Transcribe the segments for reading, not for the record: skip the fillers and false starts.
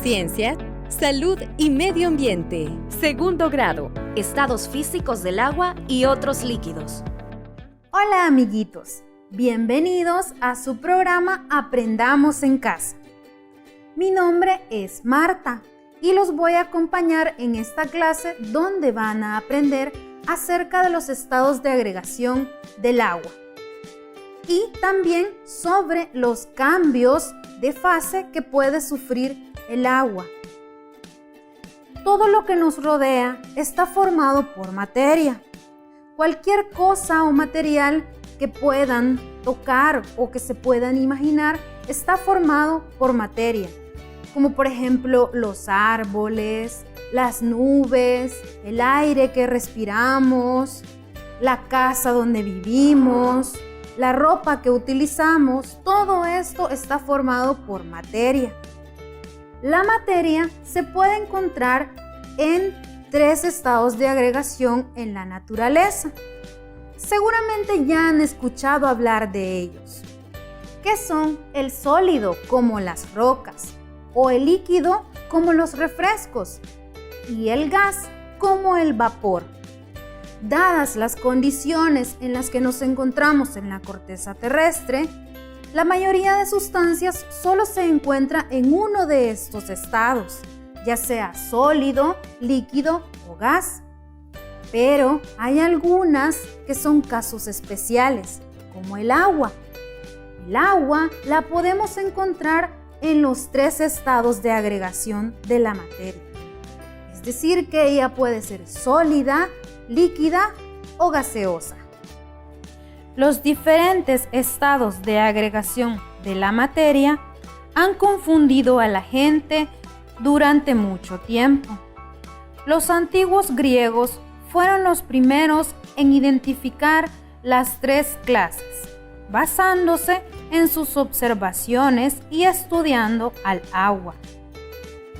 Ciencia, salud y medio ambiente. Segundo grado, estados físicos del agua y otros líquidos. Hola amiguitos, bienvenidos a su programa Aprendamos en Casa. Mi nombre es Marta y los voy a acompañar en esta clase donde van a aprender acerca de los estados de agregación del agua y también sobre los cambios de fase que puede sufrir el agua. Todo lo que nos rodea está formado por materia. Cualquier cosa o material que puedan tocar o que se puedan imaginar está formado por materia, como por ejemplo los árboles, las nubes, el aire que respiramos, la casa donde vivimos, la ropa que utilizamos. Todo esto está formado por materia. La materia se puede encontrar en 3 estados de agregación en la naturaleza. Seguramente ya han escuchado hablar de ellos, que son el sólido como las rocas, o el líquido como los refrescos, y el gas como el vapor. Dadas las condiciones en las que nos encontramos en la corteza terrestre, la mayoría de sustancias solo se encuentra en uno de estos estados, ya sea sólido, líquido o gas. Pero hay algunas que son casos especiales, como el agua. El agua la podemos encontrar en los 3 estados de agregación de la materia. Es decir, que ella puede ser sólida, líquida o gaseosa. Los diferentes estados de agregación de la materia han confundido a la gente durante mucho tiempo. Los antiguos griegos fueron los primeros en identificar las 3 clases, basándose en sus observaciones y estudiando al agua.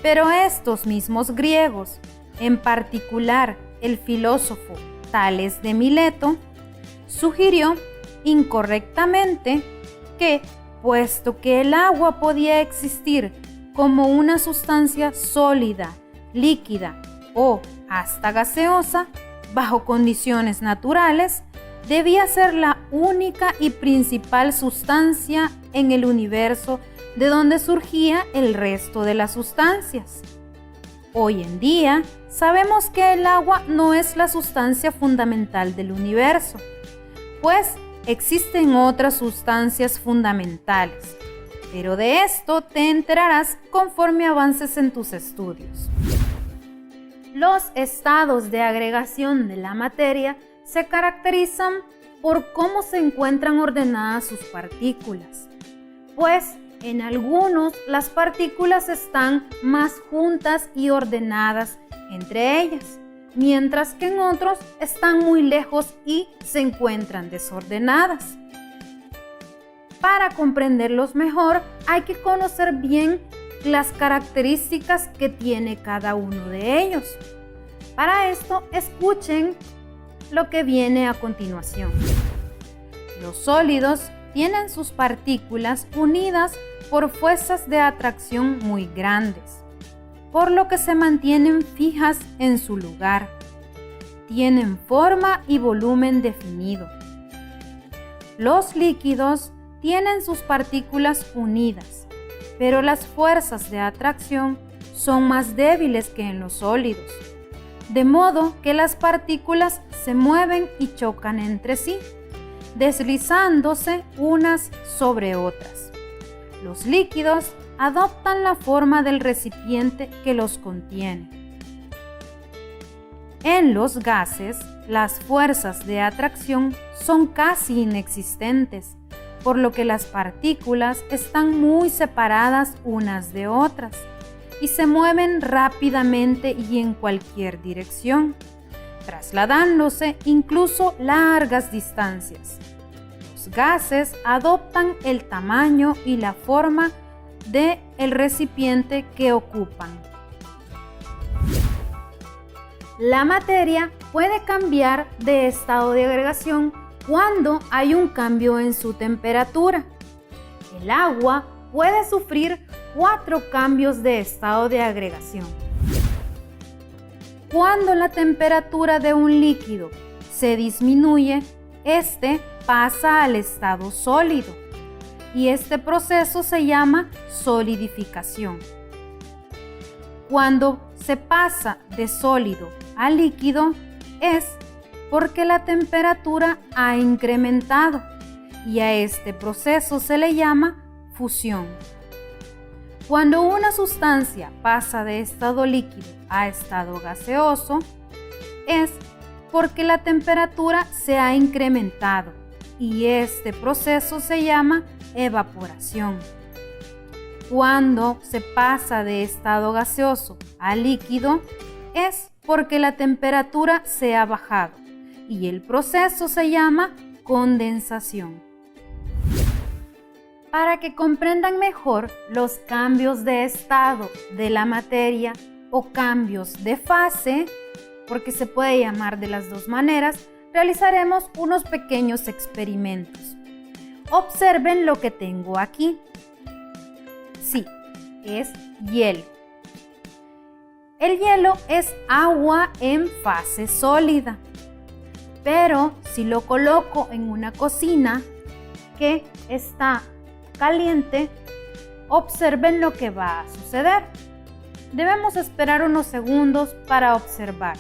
Pero estos mismos griegos, en particular el filósofo Tales de Mileto, sugirió incorrectamente que, puesto que el agua podía existir como una sustancia sólida, líquida o hasta gaseosa, bajo condiciones naturales, debía ser la única y principal sustancia en el universo de donde surgía el resto de las sustancias. Hoy en día, sabemos que el agua no es la sustancia fundamental del universo, pues existen otras sustancias fundamentales, pero de esto te enterarás conforme avances en tus estudios. Los estados de agregación de la materia se caracterizan por cómo se encuentran ordenadas sus partículas, pues en algunos las partículas están más juntas y ordenadas entre ellas, mientras que en otros están muy lejos y se encuentran desordenadas. Para comprenderlos mejor, hay que conocer bien las características que tiene cada uno de ellos. Para esto, escuchen lo que viene a continuación. Los sólidos tienen sus partículas unidas por fuerzas de atracción muy grandes, por lo que se mantienen fijas en su lugar. Tienen forma y volumen definido. Los líquidos tienen sus partículas unidas, pero las fuerzas de atracción son más débiles que en los sólidos, de modo que las partículas se mueven y chocan entre sí, deslizándose unas sobre otras. Los líquidos adoptan la forma del recipiente que los contiene. En los gases, las fuerzas de atracción son casi inexistentes, por lo que las partículas están muy separadas unas de otras y se mueven rápidamente y en cualquier dirección, trasladándose incluso largas distancias. Los gases adoptan el tamaño y la forma del recipiente que ocupan. La materia puede cambiar de estado de agregación cuando hay un cambio en su temperatura. El agua puede sufrir 4 cambios de estado de agregación. Cuando la temperatura de un líquido se disminuye, este pasa al estado sólido y este proceso se llama solidificación. Cuando se pasa de sólido a líquido es porque la temperatura ha incrementado y a este proceso se le llama fusión. Cuando una sustancia pasa de estado líquido a estado gaseoso es porque la temperatura se ha incrementado y este proceso se llama evaporación. Cuando se pasa de estado gaseoso a líquido es porque la temperatura se ha bajado y el proceso se llama condensación. Para que comprendan mejor los cambios de estado de la materia o cambios de fase, porque se puede llamar de las dos maneras, realizaremos unos pequeños experimentos. Observen lo que tengo aquí. Sí, es hielo. El hielo es agua en fase sólida, pero si lo coloco en una cocina que está caliente, observen lo que va a suceder. Debemos esperar unos segundos para observar.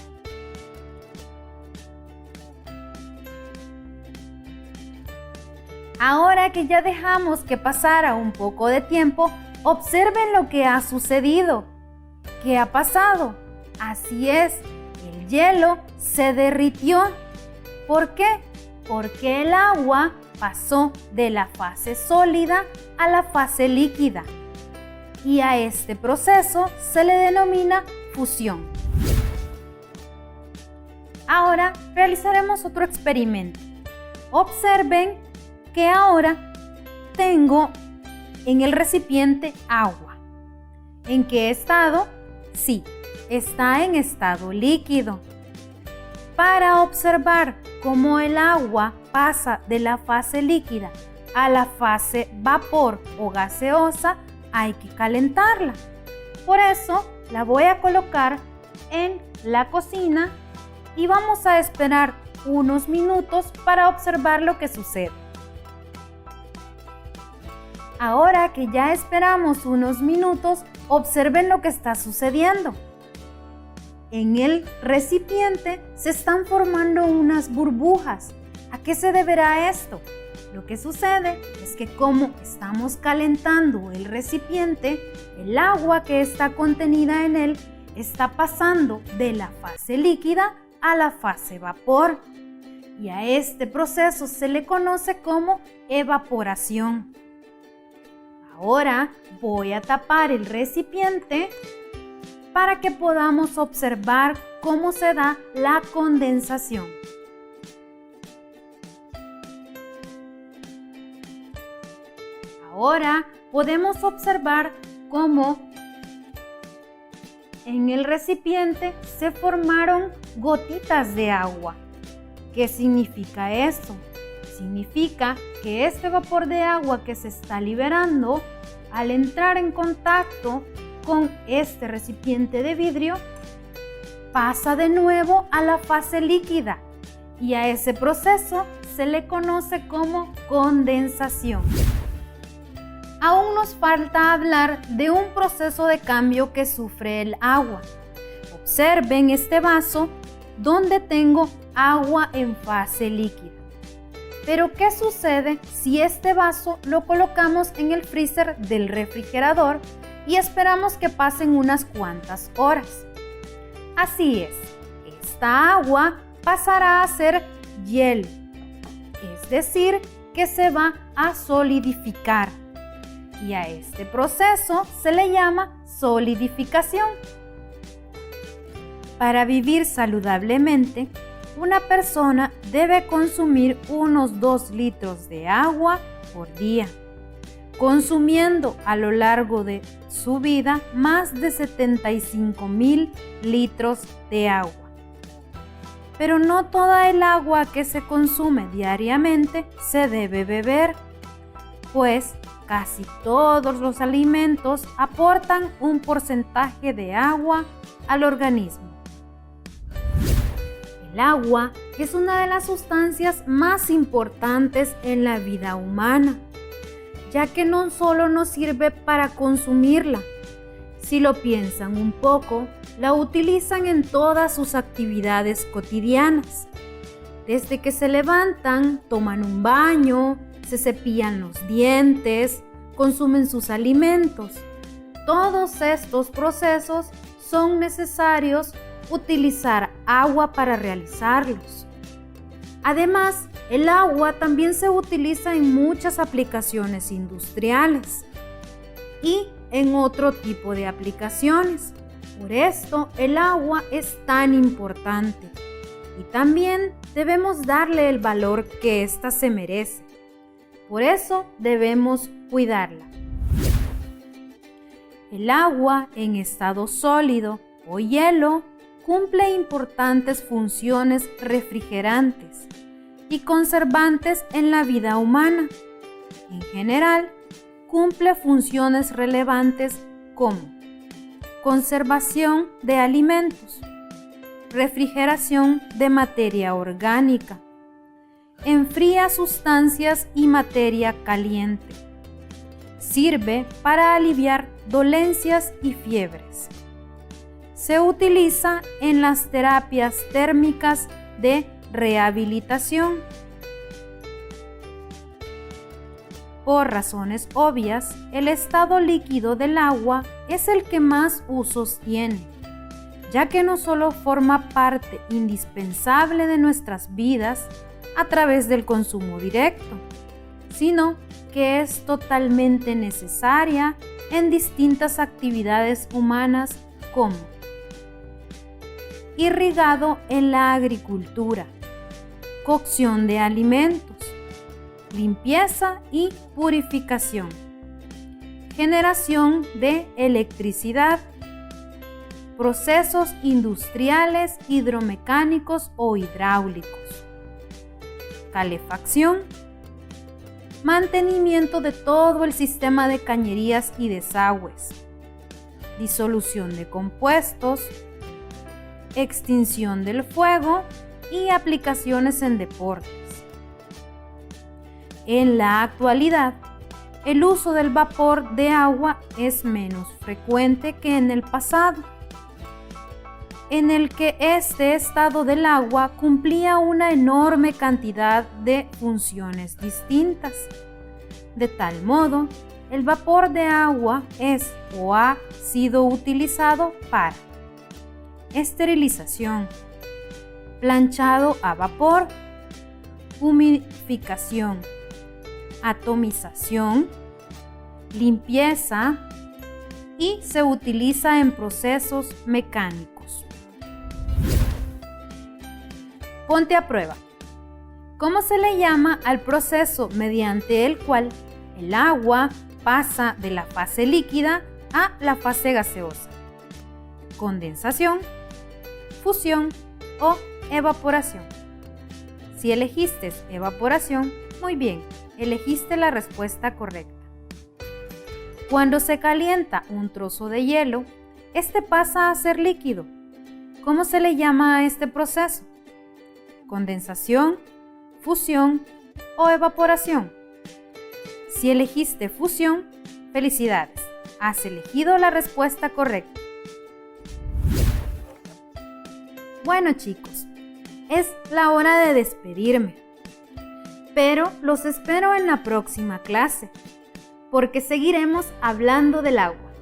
Ahora que ya dejamos que pasara un poco de tiempo, observen lo que ha sucedido. ¿Qué ha pasado? Así es, el hielo se derritió. ¿Por qué? Porque el agua pasó de la fase sólida a la fase líquida. Y a este proceso se le denomina fusión. Ahora realizaremos otro experimento. Observen que ahora tengo en el recipiente agua. ¿En qué estado? Sí, está en estado líquido. Para observar cómo el agua pasa de la fase líquida a la fase vapor o gaseosa, hay que calentarla. Por eso la voy a colocar en la cocina y vamos a esperar unos minutos para observar lo que sucede. Ahora que ya esperamos unos minutos, observen lo que está sucediendo. En el recipiente se están formando unas burbujas. ¿A qué se deberá esto? Lo que sucede es que como estamos calentando el recipiente, el agua que está contenida en él está pasando de la fase líquida a la fase vapor. Y a este proceso se le conoce como evaporación. Ahora voy a tapar el recipiente para que podamos observar cómo se da la condensación. Ahora podemos observar cómo en el recipiente se formaron gotitas de agua. ¿Qué significa esto? Significa que este vapor de agua que se está liberando, al entrar en contacto con este recipiente de vidrio, pasa de nuevo a la fase líquida y a ese proceso se le conoce como condensación. Aún nos falta hablar de un proceso de cambio que sufre el agua. Observen este vaso donde tengo agua en fase líquida. Pero ¿qué sucede si este vaso lo colocamos en el freezer del refrigerador y esperamos que pasen unas cuantas horas? Así es, esta agua pasará a ser hielo, es decir, que se va a solidificar. Y a este proceso se le llama solidificación. Para vivir saludablemente, una persona debe consumir unos 2 litros de agua por día, consumiendo a lo largo de su vida más de 75,000 litros de agua. Pero no toda el agua que se consume diariamente se debe beber. pues casi todos los alimentos aportan un porcentaje de agua al organismo. El agua es una de las sustancias más importantes en la vida humana, ya que no solo nos sirve para consumirla. Si lo piensan un poco, la utilizan en todas sus actividades cotidianas. Desde que se levantan, toman un baño, se cepillan los dientes, consumen sus alimentos. Todos estos procesos son necesarios utilizar agua para realizarlos. Además, el agua también se utiliza en muchas aplicaciones industriales y en otro tipo de aplicaciones. Por esto, el agua es tan importante y también debemos darle el valor que ésta se merece. Por eso debemos cuidarla. El agua en estado sólido o hielo cumple importantes funciones refrigerantes y conservantes en la vida humana. En general, cumple funciones relevantes como conservación de alimentos, refrigeración de materia orgánica, enfría sustancias y materia caliente, sirve para aliviar dolencias y fiebres. Se utiliza en las terapias térmicas de rehabilitación. Por razones obvias, el estado líquido del agua es el que más usos tiene, ya que no solo forma parte indispensable de nuestras vidas a través del consumo directo, sino que es totalmente necesaria en distintas actividades humanas como irrigado en la agricultura, cocción de alimentos, limpieza y purificación, generación de electricidad, procesos industriales, hidromecánicos o hidráulicos, calefacción, mantenimiento de todo el sistema de cañerías y desagües, disolución de compuestos, extinción del fuego y aplicaciones en deportes. En la actualidad, el uso del vapor de agua es menos frecuente que en el pasado, en el que este estado del agua cumplía una enorme cantidad de funciones distintas. De tal modo, el vapor de agua es o ha sido utilizado para esterilización, planchado a vapor, humidificación, atomización, limpieza y se utiliza en procesos mecánicos. Ponte a prueba. ¿Cómo se le llama al proceso mediante el cual el agua pasa de la fase líquida a la fase gaseosa? Condensación, fusión o evaporación. Si elegiste evaporación, muy bien, elegiste la respuesta correcta. Cuando se calienta un trozo de hielo, este pasa a ser líquido. ¿Cómo se le llama a este proceso? Condensación, fusión o evaporación. Si elegiste fusión, felicidades, has elegido la respuesta correcta. Bueno chicos, es la hora de despedirme, pero los espero en la próxima clase, porque seguiremos hablando del agua.